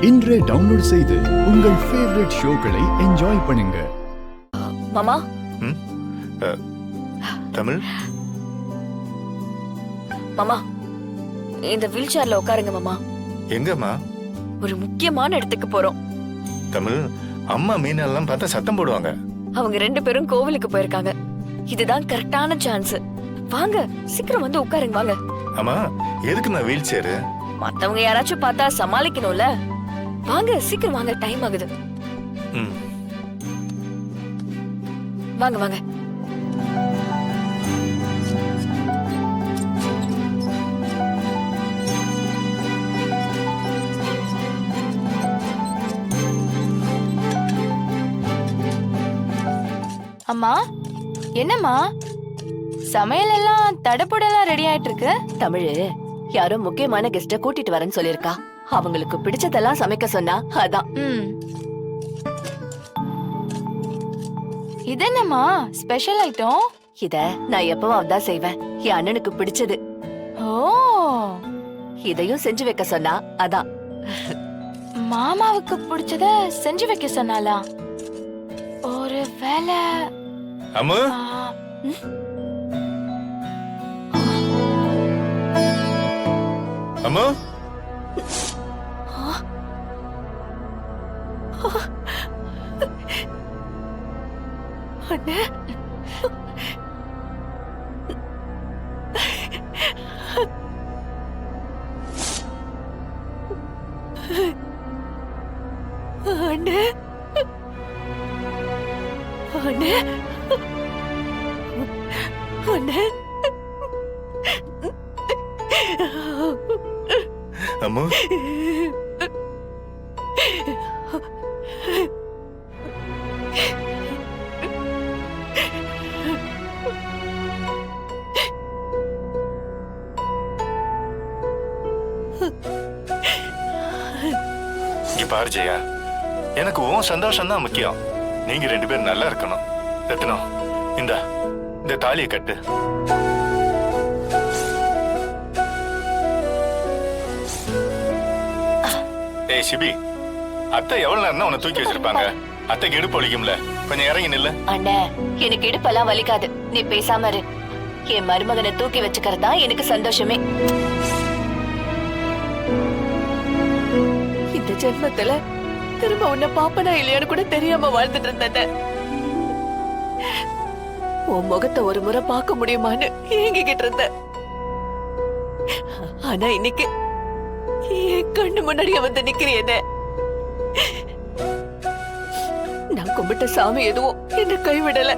இன்றே டவுன்லோட் செய்து உங்கள் ஃபேவரட் ஷோக்களை என்ஜாய் பண்ணுங்க. மாமா தமிழ் மாமா இந்த வீல் சேர்ல உட்காருங்க மாமா. எங்கம்மா? ஒரு முக்கியமான இடத்துக்கு போறோம். தமிழ் அம்மா மீனெல்லாம் பார்த்தா சத்தம் போடுவாங்க. அவங்க 2 பேரும் கோவிலுக்கு போயிருக்காங்க. இதுதான் கரெக்டான சான்ஸ். வாங்க சீக்கிரம் வந்து உட்காருங்க வாங்க. அம்மா எதுக்குமா வீல் சேரு? மத்தவங்க யாராச்சும் பார்த்தா சமாளிக்கணும்ல. வாங்க சீக்கிரம் வாங்க, டைம் ஆகுது. வாங்க வாங்க. அம்மா, என்னம்மா சமையல் எல்லாம் தடப்புடலாம் ரெடி ஆயிட்டு இருக்கு? தமிழ் யாரோ முக்கியமான கெஸ்ட கூட்டிட்டு வரேன்னு சொல்லிருக்கா. அவங்களுக்கு பிடிச்சதெல்லாம் சமைக்க சொன்னா அதான். இது என்னம்மா ஸ்பெஷல் ஐட்டம்? இத நான் எப்பவும் அதான் செய்வேன், என் அண்ணனுக்கு பிடிச்சது. ஓ, இதையும் செஞ்சு வைக்க சொன்னா அதான். மாமாவுக்கு பிடிச்சத செஞ்சு வைக்க சொன்னாலா? ஒரு வேலை. அம்மா அம்மா அண்ணே அண்ணே அண்ணே அண்ணே அம்மா இங்க பாரு ஜெயா, எனக்கு உன் சந்தோஷம் தான் முக்கியம். நீங்க 2 பேரும் நல்லா இருக்கணும். ரத்னம், இந்த தாலியை கட்டு. ஏய் சிபி, அத்தை எவ்வளவு நேரம் உன்னை தூக்கி வச்சிருப்பாங்க? அத்தைக்கு இடுப்பு வலிக்கும்ல, கொஞ்சம் இறங்கி நில்லு. அண்ணே எனக்கு இடுப்பெல்லாம் வலிக்காது, நீ பேசாம இரு. என் மருமகனை தூக்கி வச்சுக்கிறதா எனக்கு சந்தோஷமே. இந்த ஜென்மத்துல திரும்ப உன்னை பாப்பனா இல்லையான்னு கூட தெரியாம வாழ்ந்துட்டு இருந்தேன். உன் முகத்தை ஒரு முறை பார்க்க முடியுமான்னு ஏங்கிக்கிட்டு இருந்த. ஆனா இன்னைக்கு என் கண்ணு முன்னாடியே வந்து நிக்கிறேன். நான் கும்பிட்ட சாமி எதுவும் என்ன கைவிடல.